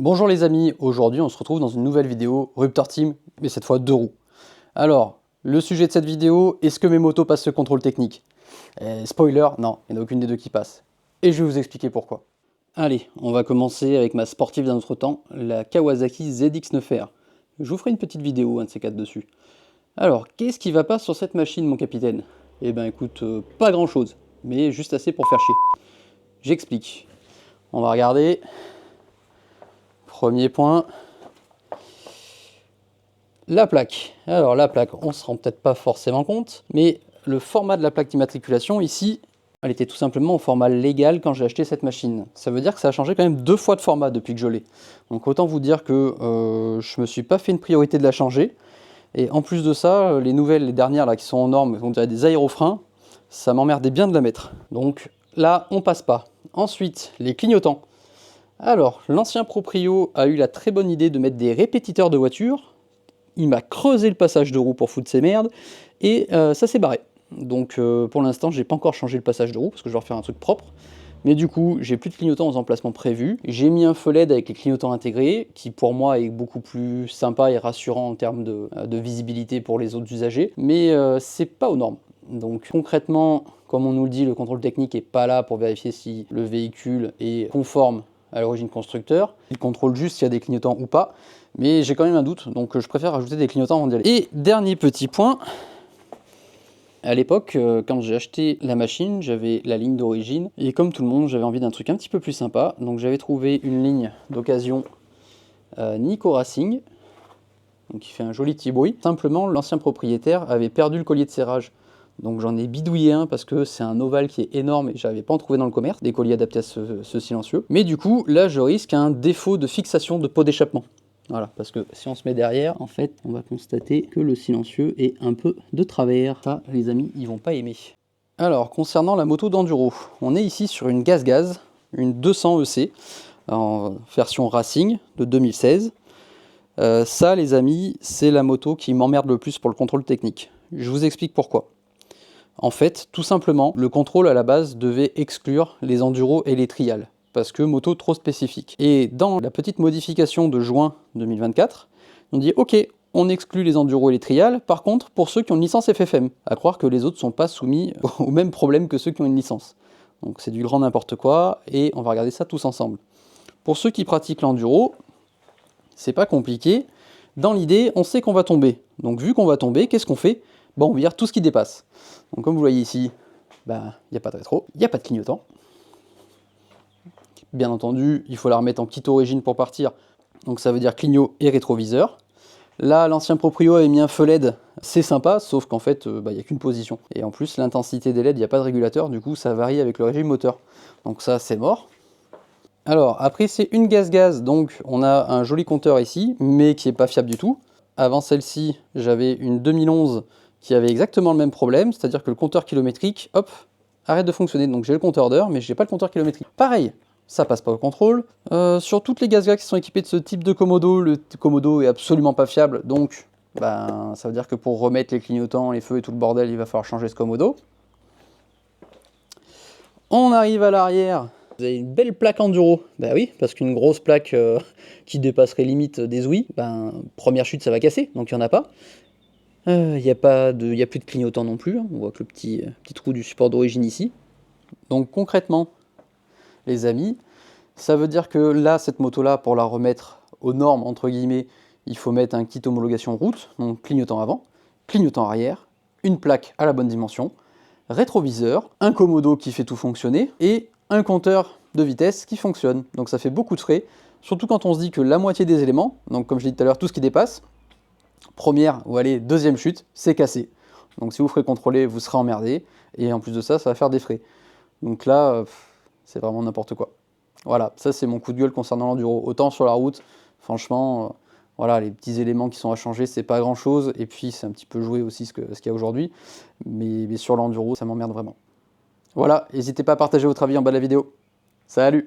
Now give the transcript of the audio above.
Bonjour les amis, aujourd'hui on se retrouve dans une nouvelle vidéo Ruptor Team, mais cette fois 2 roues. Alors, le sujet de cette vidéo, est-ce que mes motos passent le contrôle technique? Spoiler, non, il n'y en a aucune des deux qui passe. Et je vais vous expliquer pourquoi. Allez, on va commencer avec ma sportive d'un autre temps, la Kawasaki ZX-9R. Je vous ferai une petite vidéo, un de ces quatre dessus. Alors, qu'est-ce qui va pas sur cette machine, mon capitaine? Eh ben écoute, pas grand chose, mais juste assez pour faire chier. J'explique. On va regarder. Premier point, la plaque. Alors la plaque, on se rend peut-être pas forcément compte, mais le format de la plaque d'immatriculation ici, elle était tout simplement au format légal quand j'ai acheté cette machine. Ça veut dire que ça a changé quand même 2 fois de format depuis que je l'ai. Donc autant vous dire que je me suis pas fait une priorité de la changer. Et en plus de ça, les nouvelles, les dernières là qui sont en normes, on dirait des aérofreins, ça m'emmerdait bien de la mettre. Donc là, on passe pas. Ensuite, les clignotants. Alors, l'ancien proprio a eu la très bonne idée de mettre des répétiteurs de voiture. Il m'a creusé le passage de roue pour foutre ses merdes, et ça s'est barré. Donc pour l'instant, j'ai pas encore changé le passage de roue, parce que je vais refaire un truc propre. Mais du coup, j'ai plus de clignotants aux emplacements prévus. J'ai mis un feu LED avec les clignotants intégrés, qui pour moi est beaucoup plus sympa et rassurant en termes de visibilité pour les autres usagers. Mais c'est pas aux normes. Donc concrètement, comme on nous le dit, le contrôle technique est pas là pour vérifier si le véhicule est conforme à l'origine constructeur. Il contrôle juste s'il y a des clignotants ou pas, mais j'ai quand même un doute, donc je préfère ajouter des clignotants avant d'y aller. Et dernier petit point, à l'époque, quand j'ai acheté la machine, j'avais la ligne d'origine, et comme tout le monde, j'avais envie d'un truc un petit peu plus sympa, donc j'avais trouvé une ligne d'occasion Nico Racing, donc qui fait un joli petit bruit. Simplement, l'ancien propriétaire avait perdu le collier de serrage. Donc j'en ai bidouillé un parce que c'est un ovale qui est énorme et j'avais pas en trouvé dans le commerce, des colliers adaptés à ce silencieux. Mais du coup, là je risque un défaut de fixation de pot d'échappement. Voilà, parce que si on se met derrière, en fait, on va constater que le silencieux est un peu de travers. Ça, les amis, ils vont pas aimer. Alors, concernant la moto d'enduro, on est ici sur une Gaz, une 200 EC, en version Racing de 2016. Ça, les amis, c'est la moto qui m'emmerde le plus pour le contrôle technique. Je vous explique pourquoi. En fait, tout simplement, le contrôle à la base devait exclure les enduros et les trials, parce que moto trop spécifique. Et dans la petite modification de juin 2024, on dit ok, on exclut les enduros et les trials, par contre, pour ceux qui ont une licence FFM, à croire que les autres ne sont pas soumis au même problème que ceux qui ont une licence. Donc c'est du grand n'importe quoi, et on va regarder ça tous ensemble. Pour ceux qui pratiquent l'enduro, c'est pas compliqué. Dans l'idée, on sait qu'on va tomber. Donc vu qu'on va tomber, qu'est-ce qu'on fait? Bon, on vire tout ce qui dépasse. Donc comme vous voyez ici, il n'y a pas de rétro, il n'y a pas de clignotant. Bien entendu, il faut la remettre en kit origine pour partir. Donc ça veut dire clignot et rétroviseur. Là, l'ancien proprio avait mis un feu LED, c'est sympa, sauf qu'en fait, il n'y a qu'une position. Et en plus, l'intensité des LED, il n'y a pas de régulateur, du coup, ça varie avec le régime moteur. Donc ça, c'est mort. Alors, après, c'est une Gaz, donc on a un joli compteur ici, mais qui n'est pas fiable du tout. Avant celle-ci, j'avais une 2011 qui avait exactement le même problème, c'est-à-dire que le compteur kilométrique, hop, arrête de fonctionner. Donc j'ai le compteur d'heure, mais j'ai pas le compteur kilométrique. Pareil, ça passe pas au contrôle. Sur toutes les Gaz qui sont équipées de ce type de Komodo, le Komodo est absolument pas fiable, donc ça veut dire que pour remettre les clignotants, les feux et tout le bordel, il va falloir changer ce Komodo. On arrive à l'arrière. Vous avez une belle plaque enduro. Bah oui, parce qu'une grosse plaque qui dépasserait limite des ouïes, première chute ça va casser, donc il n'y en a pas. Il n'y a plus de clignotant non plus, hein. On voit que le petit trou du support d'origine ici. Donc concrètement, les amis, ça veut dire que là, cette moto-là, pour la remettre aux normes, entre guillemets, il faut mettre un kit homologation route, donc clignotant avant, clignotant arrière, une plaque à la bonne dimension, rétroviseur, un Komodo qui fait tout fonctionner, et un compteur de vitesse qui fonctionne. Donc ça fait beaucoup de frais, surtout quand on se dit que la moitié des éléments, donc comme je l'ai dit tout à l'heure, tout ce qui dépasse, première ou allez, deuxième chute, c'est cassé. Donc si vous ferez contrôler, vous serez emmerdé, et en plus de ça, ça va faire des frais. Donc là, c'est vraiment n'importe quoi. Voilà, ça c'est mon coup de gueule concernant l'enduro. Autant sur la route, franchement, voilà, les petits éléments qui sont à changer, c'est pas grand chose, et puis c'est un petit peu joué aussi ce qu'il y a aujourd'hui, mais sur l'enduro, ça m'emmerde vraiment. Voilà, n'hésitez pas à partager votre avis en bas de la vidéo. Salut!